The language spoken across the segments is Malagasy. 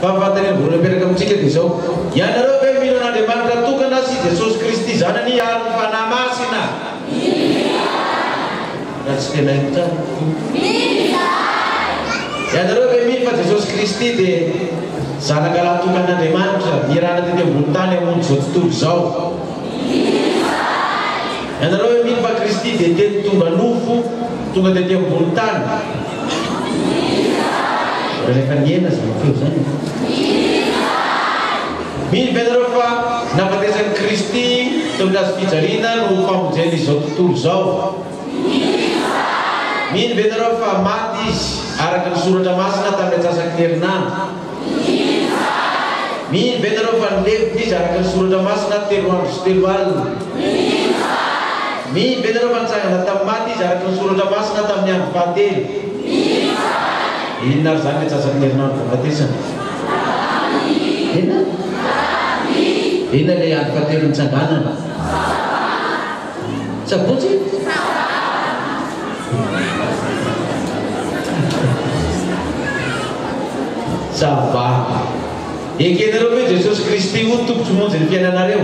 fahafantarana voalohany miaraka amintsika dia zao ianareo ve mino an'Andriamanitra tokana sy Jesosy Kristy zanany ary fanahy masina raha tsy tena haiko tsara ianareo ve mino fa Jesosy Kristy dia zanaka raha tokan'Andriamanitra irana tety ambony tany hamonjy zao tontolo zao ianareo ve mino fa Kristy dia teny tonga nofo tonga tety ambony tany rehefa niena zany feo zany mino ve ianareo fa nafatesany Kristy teo amin'ny azo fijaliana no famonjeny izao tontolo zao mino ve ianareo fa maty izy araka ny soratra masina tamin'ny atsasaky ny herinandro mino ve ianareo fa nilevitra izy araka ny soratra masina 3 andro sy 3 alina mino ve ianareo fa nitsangana tamin'ny maty izy araka ny soratra masina tamin'ny andro fahatelo inona ary zany ny atsasaky ny herinandro fahafatesana inona le andro fahatelo nitsanganana sabotsy sabata ekenareo hoe Jesosy Kristy io tompotry monjy ny fiainanareo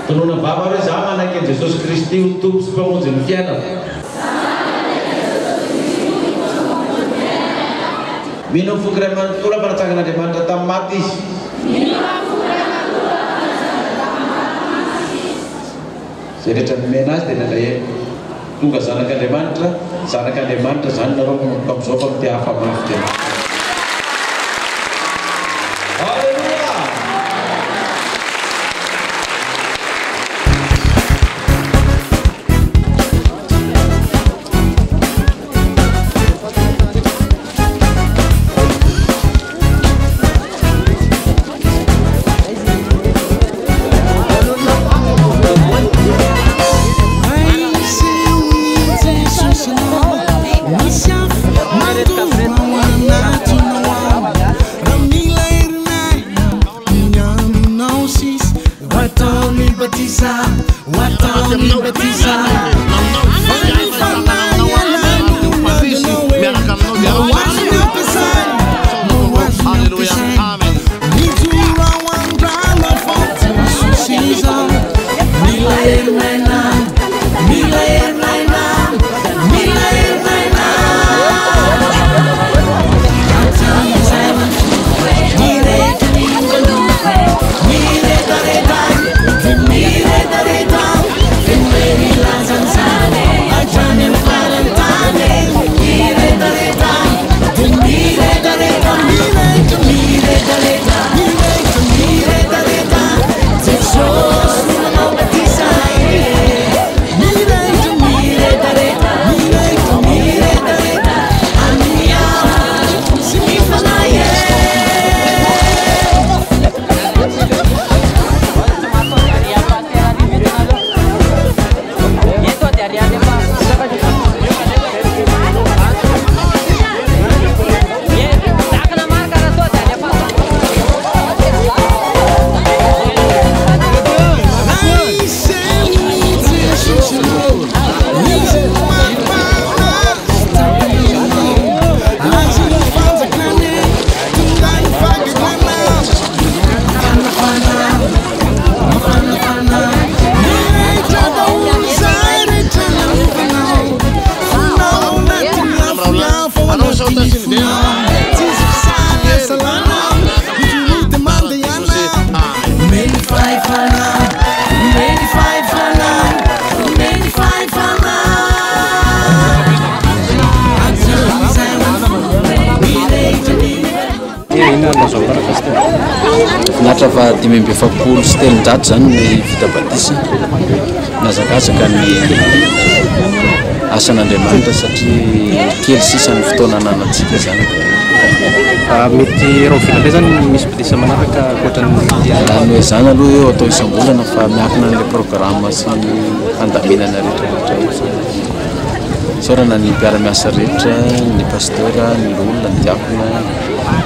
tonoana baba hoe za manaiky an'i Jesosy Kristy io tompotry mpamonjy ny fiainana mino mifoky ray manontolo fa natsangan'Andriamanitra tamin'ny maty izy zay rehetra nomena azy dia nandray tonga zanak'Andriamanitra zany nareo am'izao fa mity hafa mafy tena fa 5 sy telonjato zany ny vita batisa nazakazaka ny asan'Andriamanitra satria kely sisa ny fotoana ananantsika zany mety rao vita zany misy batisa manaraka koatrany hoe zany aloha eo atao isam-bolana fa miankina an'ilay programme sy andaminana rehetra sorana ny mpiara-miasa rehetra ny pasteur ny olona ny diakona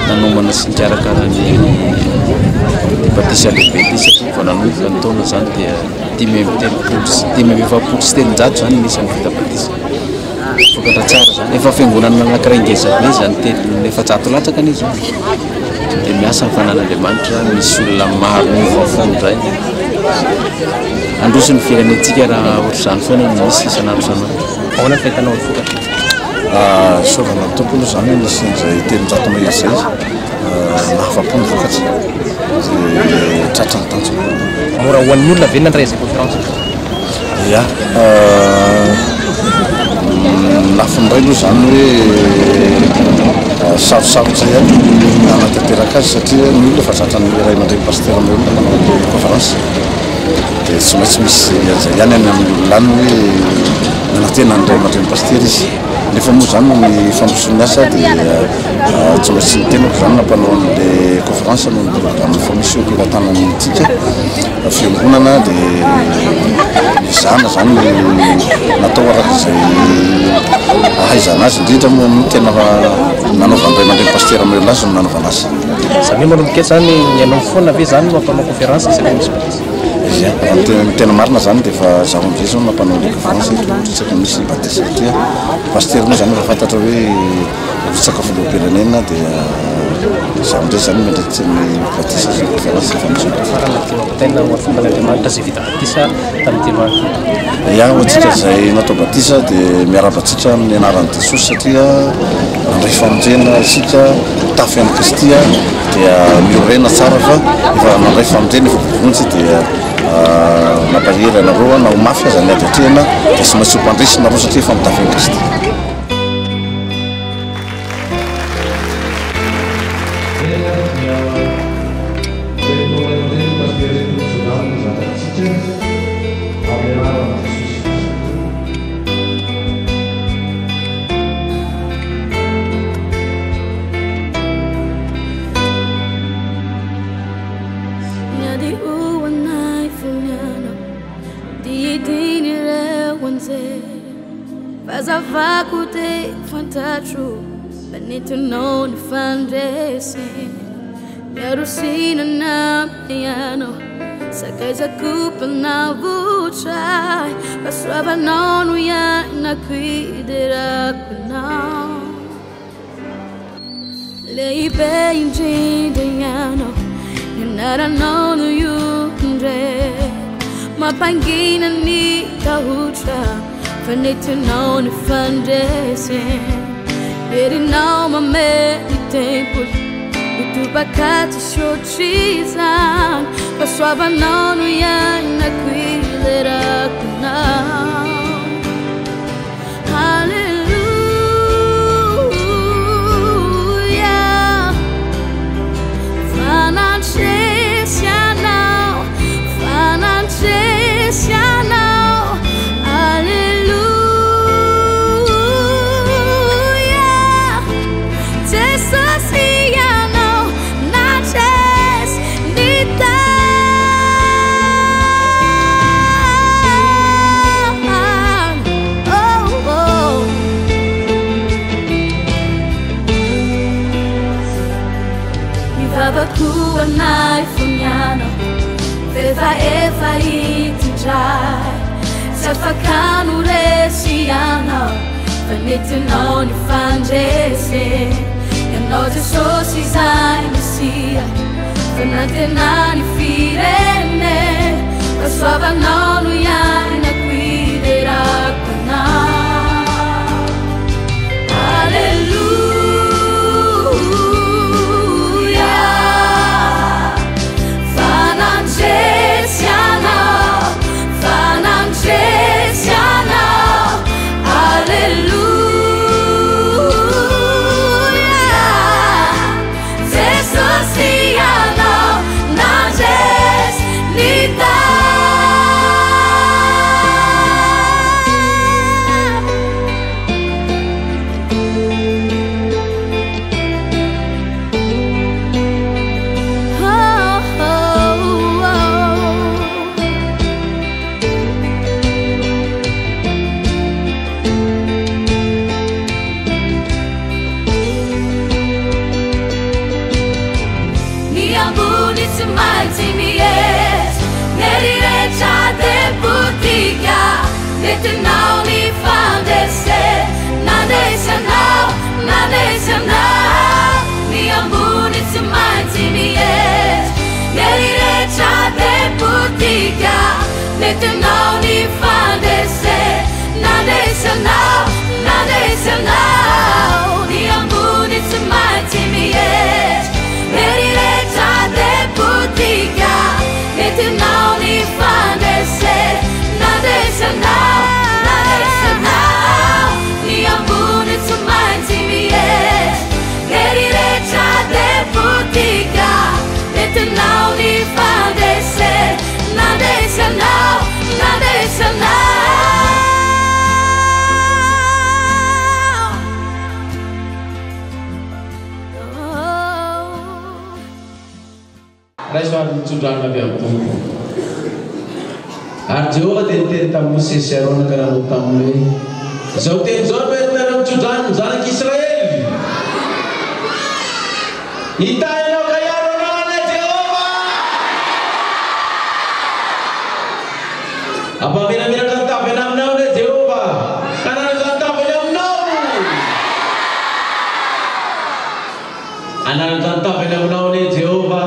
nanomana sy nikarakara ny batisa lehibe ty satria vao nanomboka ny taona zany dia 5 sy telonjato zany misy ny vita batisa vokatra tsara zany efa fiangonana anankiray ngeza be zany telo efa tsato latsaka n'izy dia miasa ny fanan'Andriamanitra misy olona maro mivafony zay androso ny firenentsika raha ohatry zany foana no misy isan'andro isan'andro. Ahoana ny fahitanao ny vokatra? Saovana tompony zany nisin'izay telonjato mahery zay nahafapo ny vokatra dia tratra ny tanjona. Mora ho an'ny olona ve nandray izay conférence? Ia, lafindray aloha zany hoe sarosarotra ihany anatanteraka azy satria ny olona fa tratra ny ray aman-dreny pasteur amin'ny olona manao conférence dia tsy maintsy misy an'izay ihany any amin'ny olona any hoe nanatena ny ray aman-dreny pasteur izy. Nefa moa zany ny fambosony asa dia tsy maintsy ny tenako zany nampanao an'ilay conférence noho ny programme fa misy operatànantsika fiangonana dia izana zany natao arak'izay ahaizana azy indrindra moa ny tena nanaovany ray aman-dreny pasteur amin'ny olona azy no nanaovana azy. Zany hoe manomboka eto zany ianao foana ve zany no mampanao conférence isaky misy batisa? Ia, ny tena marina zany dia fa zaho amin'izay zao nampanao ilay conférence ohatritsaka misy batisa satria pasteur moa zany efa fantatra hoe ohatritsaka filoham-pirenena dia zaho amin'izay zany mandraikitsy ny batisa zay conférence efa misy tena ho fomban'Andriamanitra zay vita batisa tamin'ny telo andro. Ia, ohatsika zay natao batisa dia miarabatsika amin'ny anaran'i Jesosy satria nandray famonjena isika tafy an'i Kristia dia miorena tsara fa efa nandray famonjena efa bovonjy dia nampahery anareo na ho mafy aza ny ady-atrehana dia sy maintsy ho mpandresy nareo satria efa mitafy an'i Kristy. But need to know the foundation. Yarusina na piano, sakay sa kupa na vuchay. Paswaba non uya na kuidera kuna. Leibe injindayano, yanara non uyundre. Mapangina ni kahutra, for need to know the foundation. Ele não me mete tempo, e tu bacate chochizan, passava não no ia na cuidera não. Aleluia, financiação não, financiação não, aleluia. Tua nai funyano, veva eva itinjai, se facano resiano, venite non i fangese, e noi so si sai messia, venate nani firene, la sua non uiana guiderà con noi. Alleluia. Nadesanao, nadesanao, ni ambuni tsy maintsy mihery. Nerirehetra deputika, metinao ny fandese. Nadesanao, nadesanao, ni ambuni tsy maintsy mihery. Nerirehetra deputika, metinao ny fandese. Nadesanao, nadesanao, ni ambuni tsy maintsy mihery. Nerirehetra deputika, metinao ny fandese. Nadesanao, nadesanao. Raisoary mitsodrano avy amin'ny tompo. Ary Jehova dia niteny tamin'ny Mosesy Arona ka nanao taminy hoe izao teny izao no entinareo mitsodrano ny zanak'Israely. Hitahinao ka iaro anao ane Jehova. Ampaminaminatra ny tavany aminao ane Jehova. Ka nanao tavany aminao. Ananao tavany aminao ane Jehova.